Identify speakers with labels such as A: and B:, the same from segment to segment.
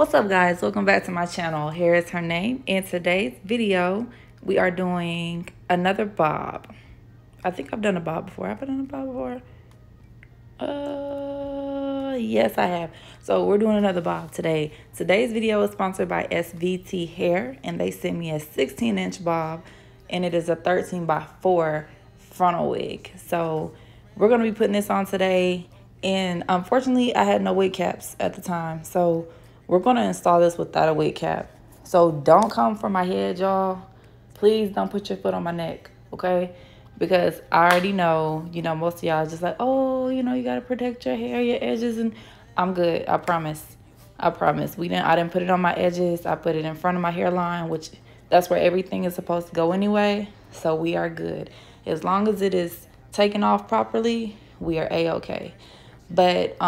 A: What's up, guys? Welcome back to my channel. Hair is her name. In today's video, we are doing another bob. I think I've done a bob before. Have I done a bob before? Yes, I have. So we're doing another bob today. Today's video is sponsored by SVT Hair, and they sent me a 16-inch bob, and it is a 13x4 frontal wig. So we're gonna be putting this on today, and unfortunately, I had no wig caps at the time, so we're gonna install this without a wig cap. So don't come for my head, y'all. Please don't put your foot on my neck, okay? Because I already know, most of y'all just like, oh, you gotta protect your hair, your edges, and I'm good. I promise. I promise. I didn't put it on my edges. I put it in front of my hairline, which that's where everything is supposed to go anyway. So we are good. As long as it is taken off properly, we are a-okay. But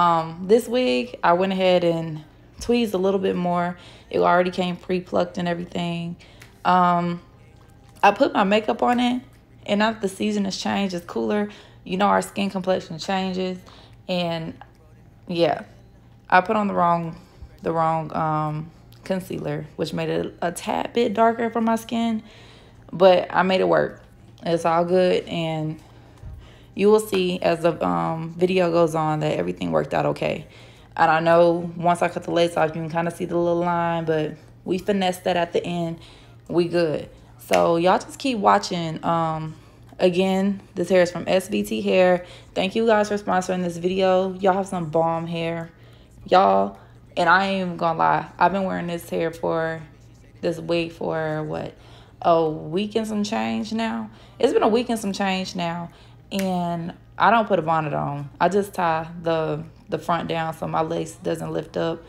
A: this wig, I went ahead and tweezed a little bit more. It already came pre-plucked and everything. I put my makeup on it, and now that the season has changed, it's cooler. Our skin complexion changes, and yeah, I put on the wrong concealer, which made it a tad bit darker for my skin, but I made it work. It's all good, and you will see as the video goes on that everything worked out okay. And I know once I cut the lace off, you can kind of see the little line, but we finessed that at the end. We good. So y'all just keep watching. Again, this hair is from SVT Hair. Thank you guys for sponsoring this video. Y'all have some bomb hair. Y'all, and I ain't even gonna lie, I've been wearing this wig for what, a week and some change now. It's been a week and some change now, and I don't put a bonnet on. I just tie the front down so my lace doesn't lift up,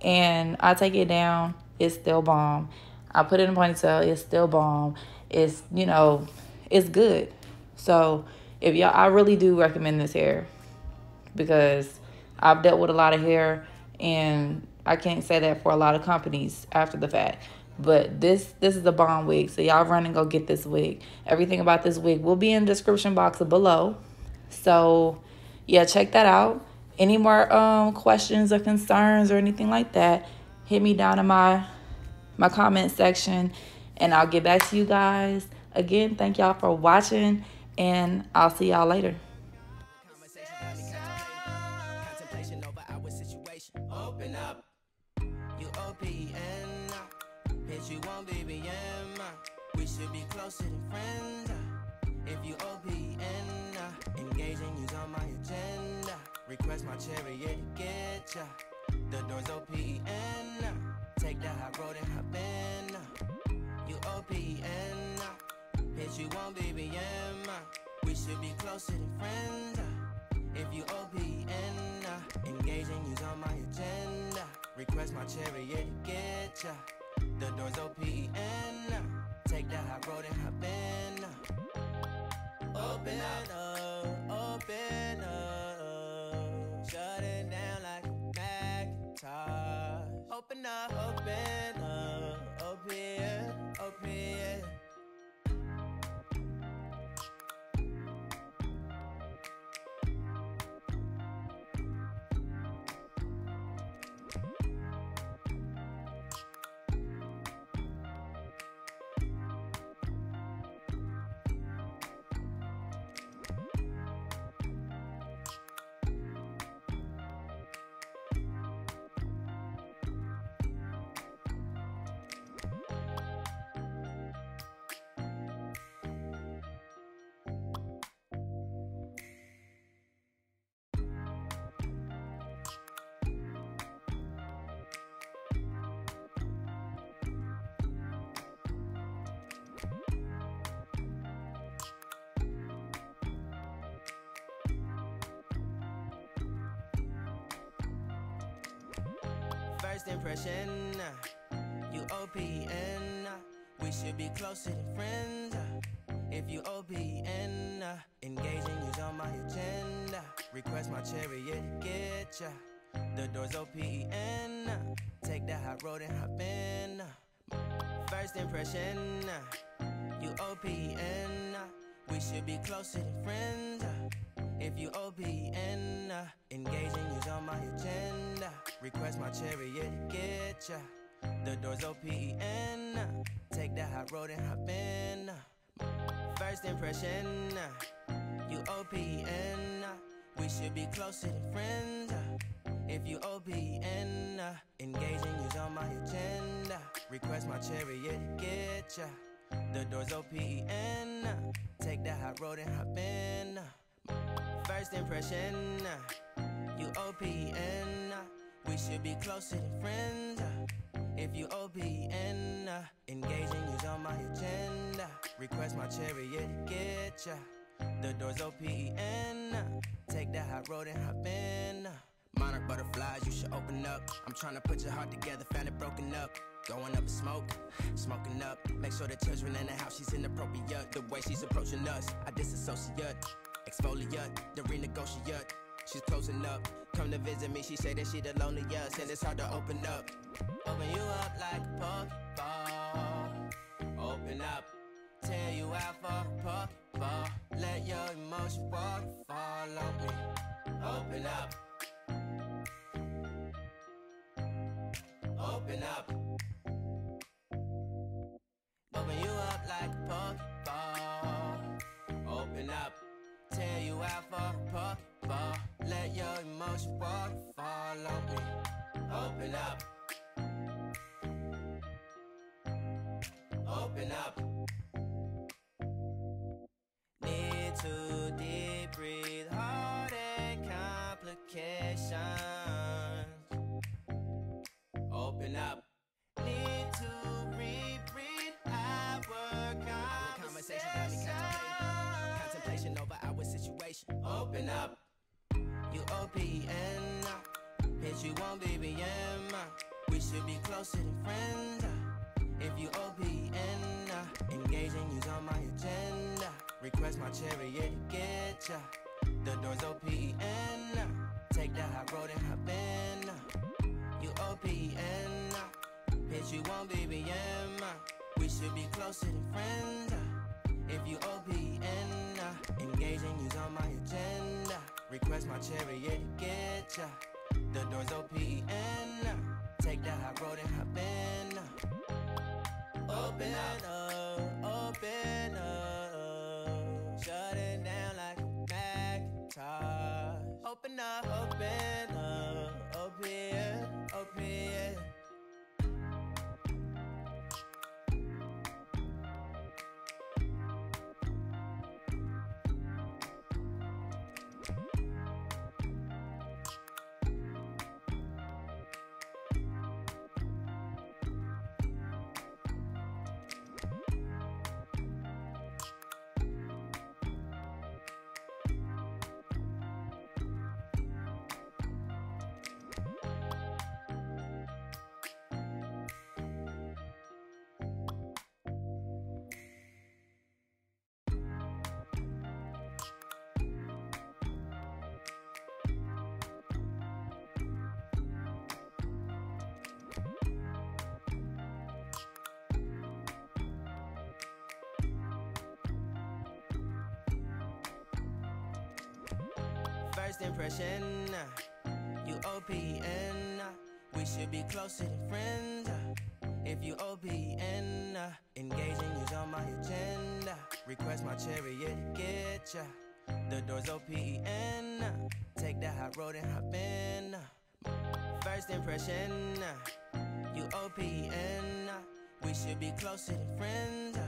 A: and I take it down. It's still bomb. I put it in a ponytail. It's still bomb. It's it's good. So if y'all, I really do recommend this hair, because I've dealt with a lot of hair, and I can't say that for a lot of companies after the fact. But this is a bomb wig, so y'all run and go get this wig. Everything about this wig will be in the description box below. So yeah, check that out. Any more questions or concerns or anything like that, hit me down in my comment section, and I'll get back to you guys. Again, thank y'all for watching, and I'll see y'all later.
B: Open up, you OPN, bitch, you won't BBM. We should be closer than friends. If you OPN, engaging you's on my agenda. Request my chariot to get ya. The door's OPN. Take the high road and hop in. You OPN, bitch, you won't BBM. We should be closer than friends. If you OPN, engaging you's on my agenda. Request my chariot to get ya. The door's OPN. Take the high road and hop in. Open up, open up. Shut it down like a Macintosh. Open up, open, open. First impression, you OPN, we should be closer than friends. If you OPN, engaging you's on my agenda. Request my chariot to get ya. The door's OPN. Take the high road and hop in. First impression, you OPN, we should be closer than friends. If you OPN, engaging you's on my agenda. Request my chariot to get ya. The door's OPN. Take the high road and hop in. First impression, you OPN. We should be closer than friends. If you OPN, engaging you's on my agenda. Request my chariot to get ya. The door's OPN. Take the high road and hop in. First impression, you OPN. We should be closer than friends. If you OPN, engaging you's on my agenda. Request my chariot to get ya. The door's OPN. Take the high road and hop in. Monarch butterflies, you should open up. I'm trying to put your heart together, found it broken up. Going up in smoke, smoking up. Make sure the children in the house, she's inappropriate. The way she's approaching us, I disassociate. Exfoliate, the renegotiate. She's closing up. Come to visit me, she say that she the loneliest, and it's hard to open up. Open you up like a Pokeball. Open up, tear you out for a Pokeball. Let your emotion waterfall on me. Open up. Open up. Open you up like a Pokeball. Open up. Tear you out for a Pokeball. Let your emotion waterfall on me. Open up. Open up. Need to deep breathe, heartache complications. Open up. Need to reread our conversation. Got me contemplation over our situation. Open up. You OPN. Bitch, you won't BBM. We should be closer than friends. If you OPN, engaging you's on my agenda. Request my chariot to get ya. The door's OPN. Take the high road and hop in. You OPN. Bitch, you won't BBM. We should be closer than friends. If you OPN, engaging you's on my agenda. Request my chariot to get ya. The door's OPN. Take the high road and hop in. Open up, open up. Shut it down like a Macintosh. Open up, open, open. First impression, you OPN. We should be closer than friends. If you OPN, engaging you's on my agenda. Request my chariot to get ya. The door's OPN. Take the high road and hop in. First impression, you OPN. We should be closer than friends.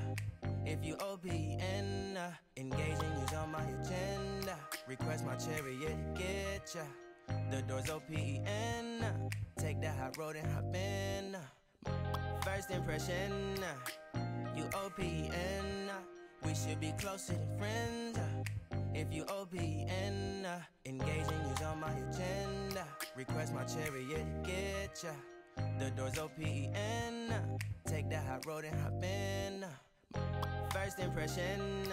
B: If you OPN, engaging you's on my agenda. Request my chariot to get ya. The door's OPN. Take the high road and hop in. First impression, you OPN. We should be closer than friends. If you OPN, engaging you's on my agenda. Request my chariot to get ya. The door's OPN. Take the high road and hop in. First impression,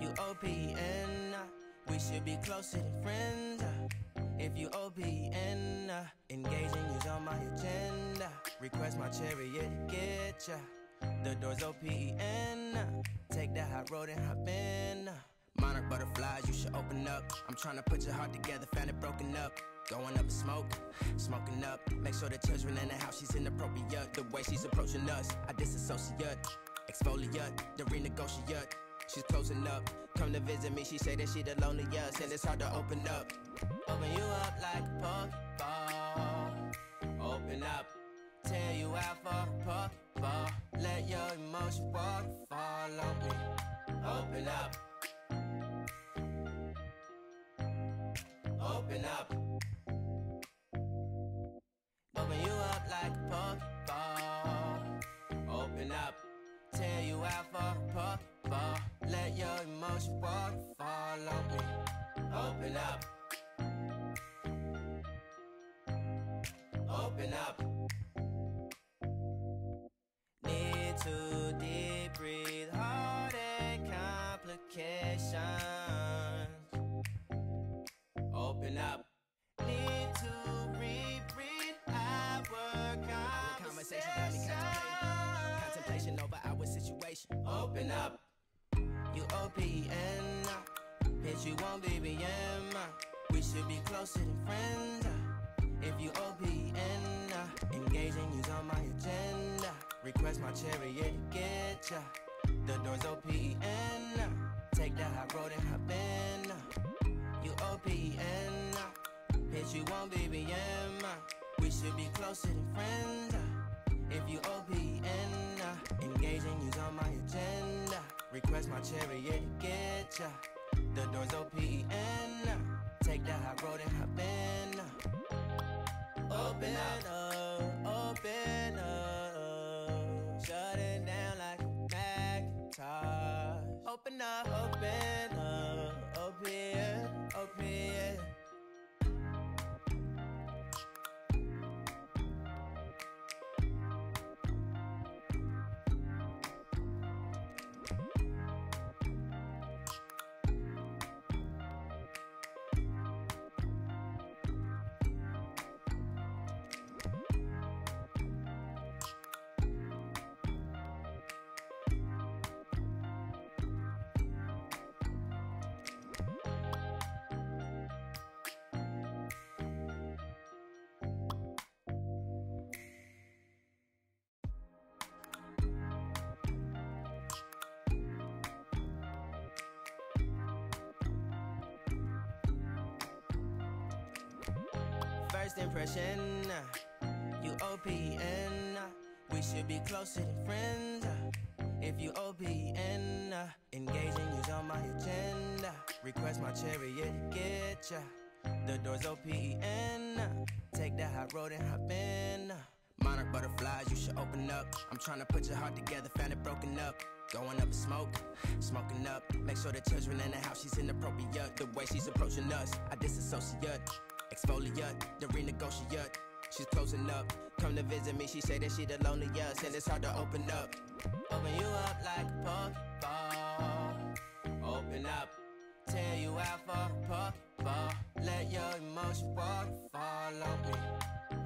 B: you OPN. We should be closer than friends. If you OPN, engaging you's on my agenda. Request my chariot to get ya. The door's OPN. Take the high road and hop in. Monarch butterflies, you should open up. I'm trying to put your heart together, found it broken up. Going up in smoke, smoking up. Make sure the children in the house, she's inappropriate. The way she's approaching us, I disassociate. Exfoliate, the renegotiate. She's closing up, come to visit me. She say that she the loneliest, and it's hard to open up. Open you up like a Pokeball. Open up, tear you out for a Pokeball. Let your emotions waterfall on me. Open up. Open up. Open you up like a Pokeball. Open up, tear you out for a Pokeball. Let your emotions waterfall on me. Open up. Open up. Need to deep breathe, heartache complications. Open up. Need to reread our conversation. Got me contemplation over our situation. Open up. You OPN. Bitch, you won't BBM. We should be closer than friends. If you OPN, engaging you's on my agenda. Request my chariot to get ya. The door's OPN. Take that high road and hop in. You OPN, bitch, you won't BBM. We should be closer than friends. If you OPN, engaging you's on my agenda. Request my chariot to get ya. The door's OPN. Take that high road and hop in. Open up, open up. Shut it down like a Macintosh. Open up, open up. Open, open. First impression, you OPN. We should be closer than friends. If you OPN, engaging you's on my agenda. Request my chariot to get ya. The door's OPN. Take that high road and hop in. Monarch butterflies, you should open up. I'm trying to put your heart together, found it broken up. Going up in smoke, smoking up. Make sure the children in the house, she's inappropriate. The way she's approaching us, I disassociate. Exfoliate, the renegotiate. She's closing up, come to visit me. She say that she the loneliest, and it's hard to open up. Open you up like a Pokeball. Open up, tear you out for a Pokeball. Let your emotions waterfall on me.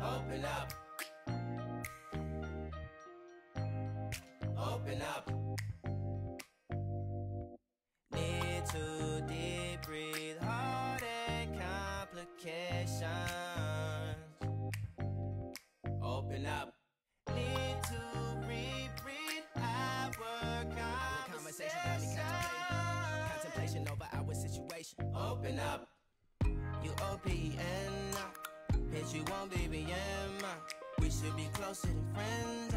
B: Open up. Open up. Need to deep breathe, heartache complications. Open up. Need to reread our conversation. Got me contemplation over our situation. Open up. You OPN, bitch, you won't BBM. We should be closer than friends.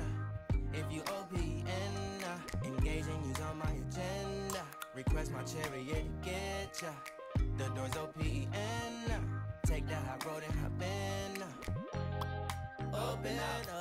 B: If you OPN, engaging you's on my agenda. Request my chariot to get ya. The door's OPN. Take that high road and hop in. Open up.